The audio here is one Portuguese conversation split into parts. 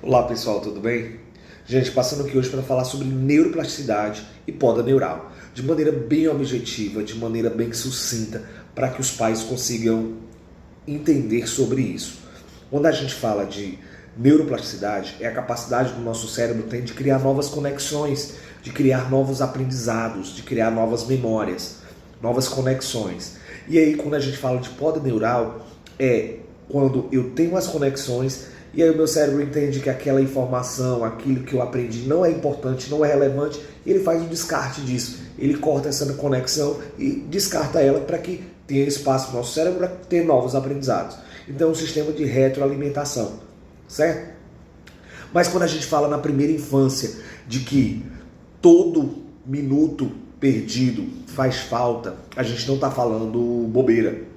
Olá pessoal, tudo bem? Gente, passando aqui hoje para falar sobre neuroplasticidade e poda neural, de maneira bem objetiva, de maneira bem sucinta, para que os pais consigam entender sobre isso. Quando a gente fala de neuroplasticidade, é a capacidade do nosso cérebro tem de criar novas conexões, de criar novos aprendizados, de criar novas memórias, novas conexões. E aí, quando a gente fala de poda neural, é quando eu tenho as conexões e aí o meu cérebro entende que aquela informação, aquilo que eu aprendi não é importante, não é relevante, e ele faz o descarte disso. Ele corta essa conexão e descarta ela para que tenha espaço no nosso cérebro para ter novos aprendizados. Então é um sistema de retroalimentação, certo? Mas quando a gente fala na primeira infância de que todo minuto perdido faz falta, a gente não está falando bobeira.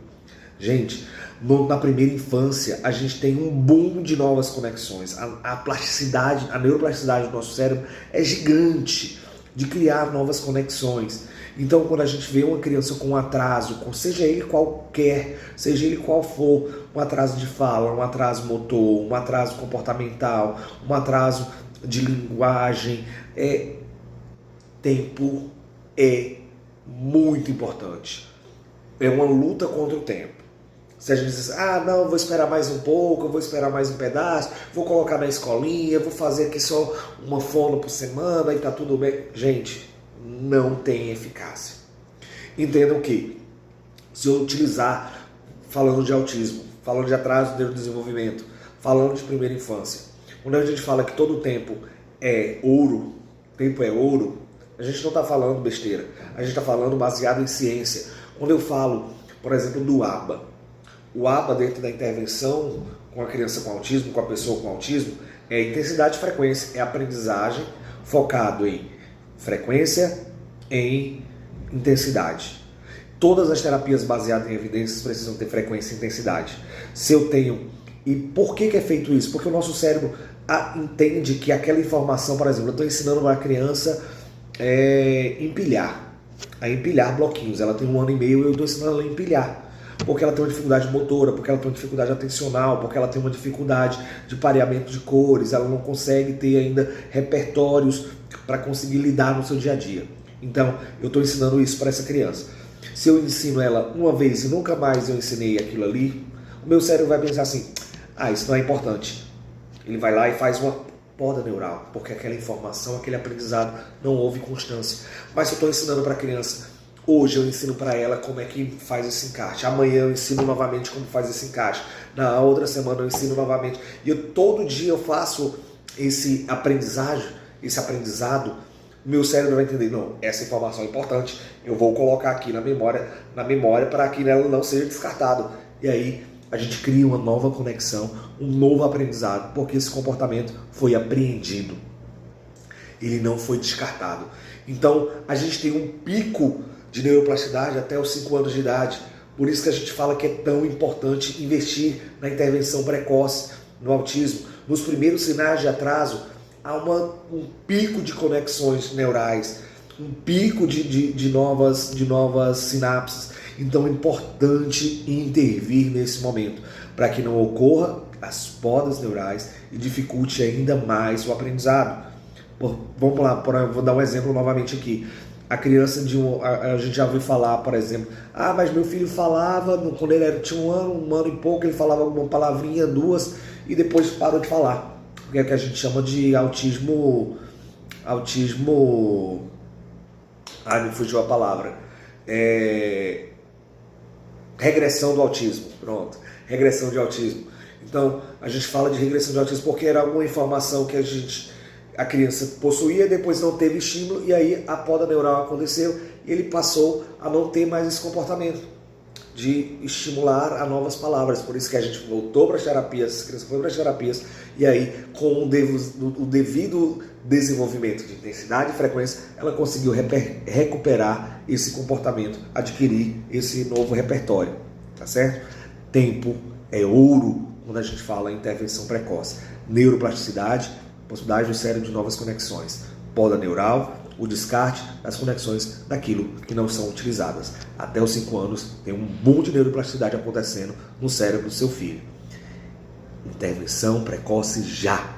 Gente, na primeira infância, a gente tem um boom de novas conexões. A plasticidade, a neuroplasticidade do nosso cérebro é gigante de criar novas conexões. Então, quando a gente vê uma criança com um atraso, seja ele qualquer, seja ele qual for, um atraso de fala, um atraso motor, um atraso comportamental, um atraso de linguagem, tempo é muito importante. É uma luta contra o tempo. Se a gente diz assim, não, vou esperar mais um pouco, eu vou esperar mais um pedaço, vou colocar na escolinha, vou fazer aqui só uma fono por semana e tá tudo bem. Gente, não tem eficácia. Entendam que, se eu utilizar, falando de autismo, falando de atraso do neurodesenvolvimento, falando de primeira infância, quando a gente fala que todo tempo é ouro, a gente não está falando besteira, a gente está falando baseado em ciência. Quando eu falo, por exemplo, do ABA, o ABA dentro da intervenção com a criança com autismo, com a pessoa com autismo, é intensidade e frequência, é aprendizagem focado em frequência, em intensidade. Todas as terapias baseadas em evidências precisam ter frequência e intensidade. Se eu tenho... E por que é feito isso? Porque o nosso cérebro entende que aquela informação, por exemplo, eu estou ensinando para a criança a empilhar bloquinhos. Ela tem 1 ano e meio e eu estou ensinando ela a empilhar. Porque ela tem uma dificuldade motora, porque ela tem uma dificuldade atencional, porque ela tem uma dificuldade de pareamento de cores, ela não consegue ter ainda repertórios para conseguir lidar no seu dia a dia. Então, eu estou ensinando isso para essa criança. Se eu ensino ela uma vez e nunca mais eu ensinei aquilo ali, o meu cérebro vai pensar assim, isso não é importante. Ele vai lá e faz uma poda neural, porque aquela informação, aquele aprendizado não houve constância. Mas se eu estou ensinando para a criança, hoje eu ensino para ela como é que faz esse encaixe. Amanhã eu ensino novamente como faz esse encaixe. Na outra semana eu ensino novamente. E todo dia eu faço esse aprendizado. Meu cérebro vai entender, não, essa informação é importante. Eu vou colocar aqui na memória para que ela não seja descartado. E aí a gente cria uma nova conexão, um novo aprendizado, porque esse comportamento foi apreendido. Ele não foi descartado. Então a gente tem um pico de neuroplasticidade até os 5 anos de idade. Por isso que a gente fala que é tão importante investir na intervenção precoce no autismo. Nos primeiros sinais de atraso, há um pico de conexões neurais, um pico de novas sinapses. Então é importante intervir nesse momento, para que não ocorra as podas neurais e dificulte ainda mais o aprendizado. Vamos lá, vou dar um exemplo novamente aqui. A criança a gente já ouviu falar, por exemplo, mas meu filho falava, quando ele tinha 1 ano e pouco, ele falava uma palavrinha, 2, e depois parou de falar. Que é o que a gente chama de autismo, me fugiu a palavra, regressão do autismo, pronto, regressão de autismo. Então, a gente fala de regressão de autismo porque era alguma informação que a criança possuía, depois não teve estímulo, e aí a poda neural aconteceu e ele passou a não ter mais esse comportamento de estimular a novas palavras. Por isso que a gente voltou para as terapias, a criança foi para as terapias, e aí com o devido desenvolvimento de intensidade e frequência, ela conseguiu recuperar esse comportamento, adquirir esse novo repertório, tá certo? Tempo é ouro quando a gente fala em intervenção precoce. Neuroplasticidade, possibilidade do cérebro de novas conexões. Poda neural, o descarte das conexões daquilo que não são utilizadas. Até os 5 anos tem um boom de neuroplasticidade acontecendo no cérebro do seu filho. Intervenção precoce já!